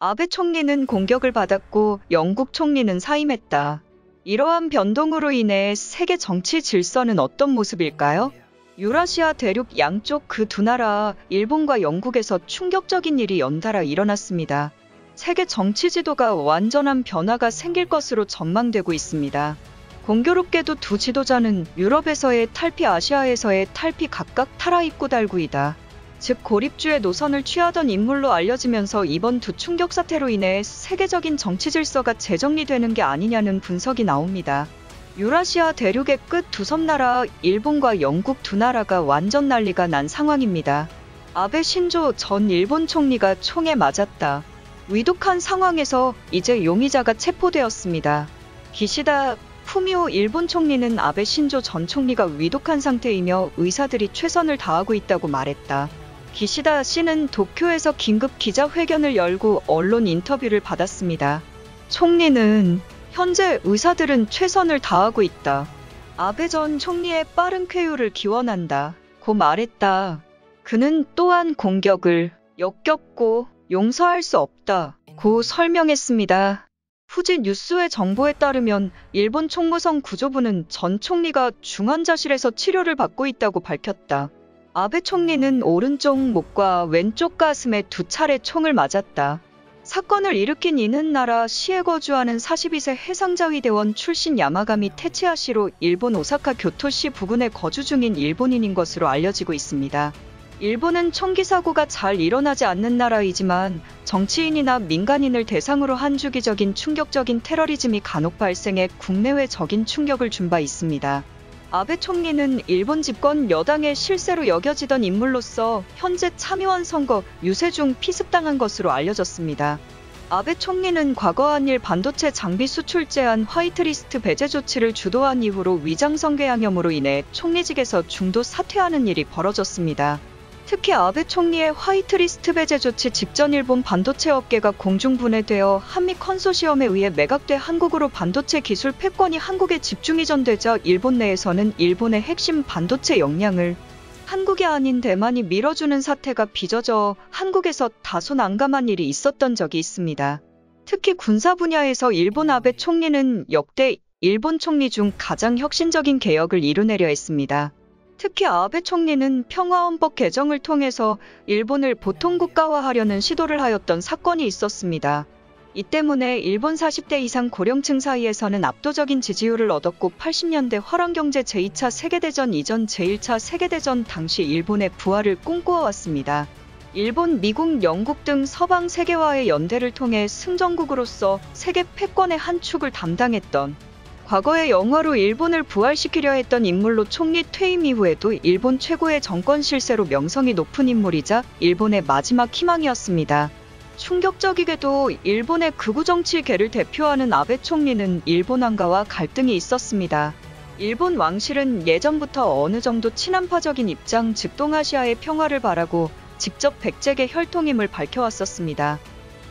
아베 총리는 공격을 받았고 영국 총리는 사임했다. 이러한 변동으로 인해 세계 정치 질서는 어떤 모습일까요? 유라시아 대륙 양쪽 그 두 나라, 일본과 영국에서 충격적인 일이 연달아 일어났습니다. 세계 정치 지도가 완전한 변화가 생길 것으로 전망되고 있습니다. 공교롭게도 두 지도자는 유럽에서의 탈피, 아시아에서의 탈피 각각 탈하입구 달구이다. 즉 고립주의 노선을 취하던 인물로 알려지면서 이번 두 충격 사태로 인해 세계적인 정치 질서가 재정리되는 게 아니냐는 분석이 나옵니다. 유라시아 대륙의 끝 두 섬나라, 일본과 영국 두 나라가 완전 난리가 난 상황입니다. 아베 신조 전 일본 총리가 총에 맞았다. 위독한 상황에서 이제 용의자가 체포되었습니다. 기시다 푸미오 일본 총리는 아베 신조 전 총리가 위독한 상태이며 의사들이 최선을 다하고 있다고 말했다. 기시다 씨는 도쿄에서 긴급 기자회견을 열고 언론 인터뷰를 받았습니다. 총리는 현재 의사들은 최선을 다하고 있다. 아베 전 총리의 빠른 쾌유를 기원한다. 고 말했다. 그는 또한 공격을 역겹고 용서할 수 없다. 고 설명했습니다. 후지 뉴스의 정보에 따르면 일본 총무성 구조부는 전 총리가 중환자실에서 치료를 받고 있다고 밝혔다. 아베 총리는 오른쪽 목과 왼쪽 가슴에 2차례 총을 맞았다. 사건을 일으킨 이는 나라 시에 거주하는 42세 해상자위대원 출신 야마가미 테치야 씨로 일본 오사카 교토시 부근에 거주 중인 일본인인 것으로 알려지고 있습니다. 일본은 총기 사고가 잘 일어나지 않는 나라이지만 정치인이나 민간인을 대상으로 한 주기적인 충격적인 테러리즘이 간혹 발생해 국내외 적인 충격을 준 바 있습니다. 아베 총리는 일본 집권 여당의 실세로 여겨지던 인물로서 현재 참의원 선거 유세 중 피습당한 것으로 알려졌습니다. 아베 총리는 과거 한일 반도체 장비 수출 제한 화이트리스트 배제 조치를 주도한 이후로 위장성괴양 혐의로 인해 총리직에서 중도 사퇴하는 일이 벌어졌습니다. 특히 아베 총리의 화이트리스트 배제 조치 직전 일본 반도체 업계가 공중분해되어 한미 컨소시엄에 의해 매각돼 한국으로 반도체 기술 패권이 한국에 집중 이전되자 일본 내에서는 일본의 핵심 반도체 역량을 한국이 아닌 대만이 밀어주는 사태가 빚어져 한국에서 다소 난감한 일이 있었던 적이 있습니다. 특히 군사 분야에서 일본 아베 총리는 역대 일본 총리 중 가장 혁신적인 개혁을 이뤄내려 했습니다. 특히 아베 총리는 평화헌법 개정을 통해서 일본을 보통국가화하려는 시도를 하였던 사건이 있었습니다. 이 때문에 일본 40대 이상 고령층 사이에서는 압도적인 지지율을 얻었고 80년대 화랑경제 제2차 세계대전 이전 제1차 세계대전 당시 일본의 부활을 꿈꾸어왔습니다. 일본, 미국, 영국 등 서방 세계와의 연대를 통해 승전국으로서 세계 패권의 한 축을 담당했던 과거의 영화로 일본을 부활시키려 했던 인물로 총리 퇴임 이후에도 일본 최고의 정권 실세로 명성이 높은 인물이자 일본의 마지막 희망이었습니다. 충격적이게도 일본의 극우 정치계를 대표하는 아베 총리는 일본 왕가와 갈등이 있었습니다. 일본 왕실은 예전부터 어느 정도 친한파적인 입장, 즉 동아시아의 평화를 바라고 직접 백제계 혈통임을 밝혀왔었습니다.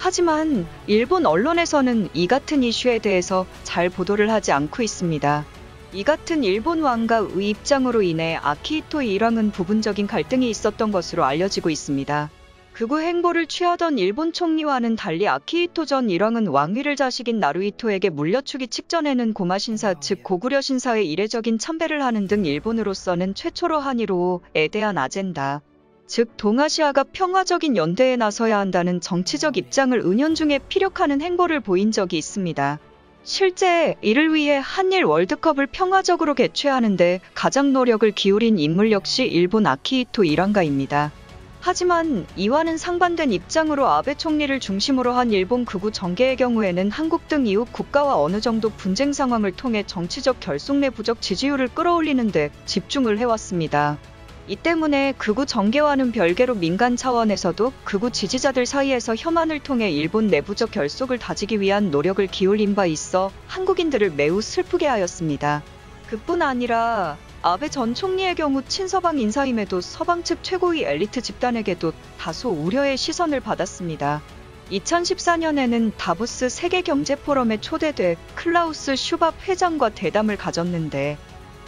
하지만 일본 언론에서는 이 같은 이슈에 대해서 잘 보도를 하지 않고 있습니다. 이 같은 일본 왕가의 입장으로 인해 아키히토 일왕은 부분적인 갈등이 있었던 것으로 알려지고 있습니다. 극우 행보를 취하던 일본 총리와는 달리 아키히토 전 일왕은 왕위를 자식인 나루히토에게 물려주기 직전에는 고마 신사, 즉 고구려 신사에 이례적인 참배를 하는 등 일본으로서는 최초로 한일호에 대한 아젠다, 즉 동아시아가 평화적인 연대에 나서야 한다는 정치적 입장을 은연중에 피력하는 행보를 보인 적이 있습니다. 실제 이를 위해 한일 월드컵을 평화적으로 개최하는 데 가장 노력을 기울인 인물 역시 일본 아키히토 일왕가입니다. 하지만 이와는 상반된 입장으로 아베 총리를 중심으로 한 일본 극우 정계의 경우에는 한국 등 이웃 국가와 어느 정도 분쟁 상황을 통해 정치적 결속 내부적 지지율을 끌어올리는 데 집중을 해왔습니다. 이 때문에 극우 정계와는 별개로 민간 차원에서도 극우 지지자들 사이에서 혐한을 통해 일본 내부적 결속을 다지기 위한 노력을 기울인 바 있어 한국인들을 매우 슬프게 하였습니다. 그뿐 아니라 아베 전 총리의 경우 친서방 인사임에도 서방 측 최고위 엘리트 집단에게도 다소 우려의 시선을 받았습니다. 2014년에는 다보스 세계경제포럼에 초대돼 클라우스 슈밥 회장과 대담을 가졌는데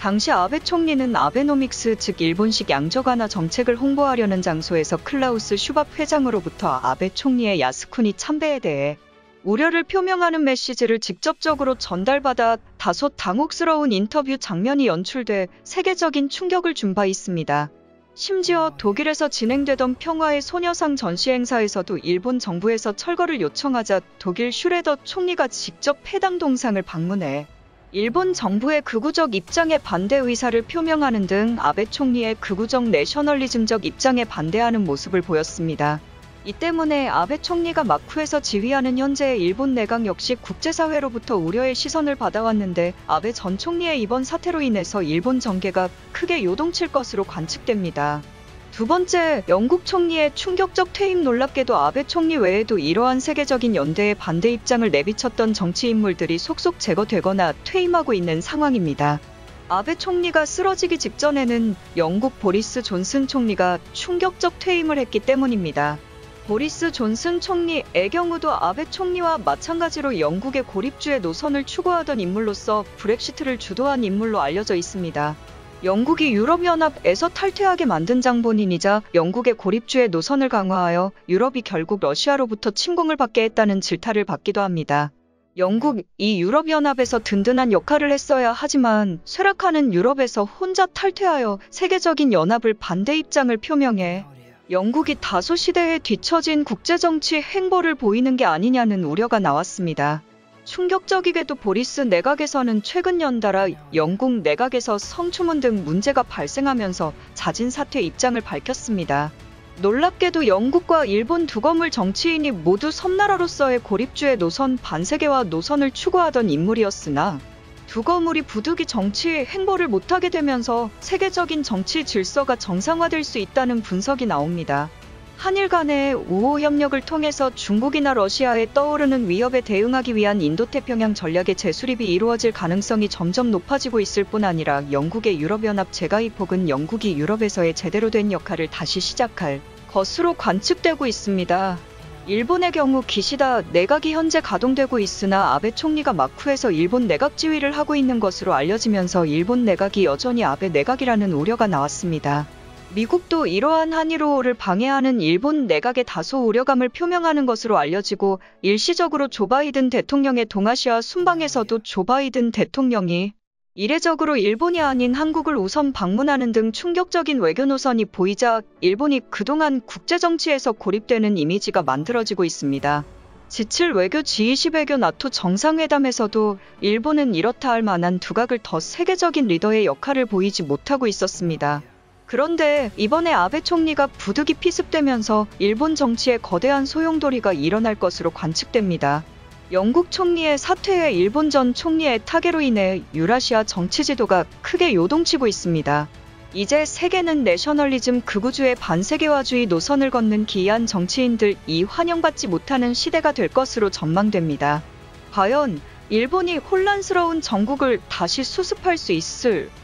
당시 아베 총리는 아베노믹스 즉 일본식 양적완화 정책을 홍보하려는 장소에서 클라우스 슈밥 회장으로부터 아베 총리의 야스쿠니 참배에 대해 우려를 표명하는 메시지를 직접적으로 전달받아 다소 당혹스러운 인터뷰 장면이 연출돼 세계적인 충격을 준 바 있습니다. 심지어 독일에서 진행되던 평화의 소녀상 전시 행사에서도 일본 정부에서 철거를 요청하자 독일 슈레더 총리가 직접 해당 동상을 방문해 일본 정부의 극우적 입장에 반대 의사를 표명하는 등 아베 총리의 극우적 내셔널리즘적 입장에 반대하는 모습을 보였습니다. 이 때문에 아베 총리가 마쿠에서 지휘하는 현재의 일본 내각 역시 국제사회로부터 우려의 시선을 받아왔는데 아베 전 총리의 이번 사태로 인해서 일본 정계가 크게 요동칠 것으로 관측됩니다. 두 번째, 영국 총리의 충격적 퇴임. 놀랍게도 아베 총리 외에도 이러한 세계적인 연대에 반대 입장을 내비쳤던 정치 인물들이 속속 제거되거나 퇴임하고 있는 상황입니다. 아베 총리가 쓰러지기 직전에는 영국 보리스 존슨 총리가 충격적 퇴임을 했기 때문입니다. 보리스 존슨 총리의 경우도 아베 총리와 마찬가지로 영국의 고립주의 노선을 추구하던 인물로서 브렉시트를 주도한 인물로 알려져 있습니다. 영국이 유럽연합에서 탈퇴하게 만든 장본인이자 영국의 고립주의 노선을 강화하여 유럽이 결국 러시아로부터 침공을 받게 했다는 질타를 받기도 합니다. 영국이 유럽연합에서 든든한 역할을 했어야 하지만 쇠락하는 유럽에서 혼자 탈퇴하여 세계적인 연합을 반대 입장을 표명해 영국이 다소 시대에 뒤처진 국제정치 행보를 보이는 게 아니냐는 우려가 나왔습니다. 충격적이게도 보리스 내각에서는 최근 연달아 영국 내각에서 성추문 등 문제가 발생하면서 잦은 사퇴 입장을 밝혔습니다. 놀랍게도 영국과 일본 두 거물 정치인이 모두 섬나라로서의 고립주의 노선 반세계화 노선을 추구하던 인물이었으나 두 거물이 부득이 정치 행보를 못하게 되면서 세계적인 정치 질서가 정상화될 수 있다는 분석이 나옵니다. 한일 간의 우호 협력을 통해서 중국이나 러시아에 떠오르는 위협에 대응하기 위한 인도태평양 전략의 재수립이 이루어질 가능성이 점점 높아지고 있을 뿐 아니라 영국의 유럽연합 재가입 혹은 영국이 유럽에서의 제대로 된 역할을 다시 시작할 것으로 관측되고 있습니다. 일본의 경우 기시다 내각이 현재 가동되고 있으나 아베 총리가 마쿠에서 일본 내각 지휘를 하고 있는 것으로 알려지면서 일본 내각이 여전히 아베 내각이라는 우려가 나왔습니다. 미국도 이러한 한일우호를 방해하는 일본 내각에 다소 우려감을 표명하는 것으로 알려지고 일시적으로 조 바이든 대통령의 동아시아 순방에서도 조 바이든 대통령이 이례적으로 일본이 아닌 한국을 우선 방문하는 등 충격적인 외교 노선이 보이자 일본이 그동안 국제정치에서 고립되는 이미지가 만들어지고 있습니다. G7 외교 G20 외교 나토 정상회담에서도 일본은 이렇다 할 만한 두각을 더 세계적인 리더의 역할을 보이지 못하고 있었습니다. 그런데 이번에 아베 총리가 부득이 피습되면서 일본 정치에 거대한 소용돌이가 일어날 것으로 관측됩니다. 영국 총리의 사퇴에 일본 전 총리의 타계로 인해 유라시아 정치 지도가 크게 요동치고 있습니다. 이제 세계는 내셔널리즘 극우주의 반세계화주의 노선을 걷는 기이한 정치인들이 환영받지 못하는 시대가 될 것으로 전망됩니다. 과연 일본이 혼란스러운 정국을 다시 수습할 수 있을까요?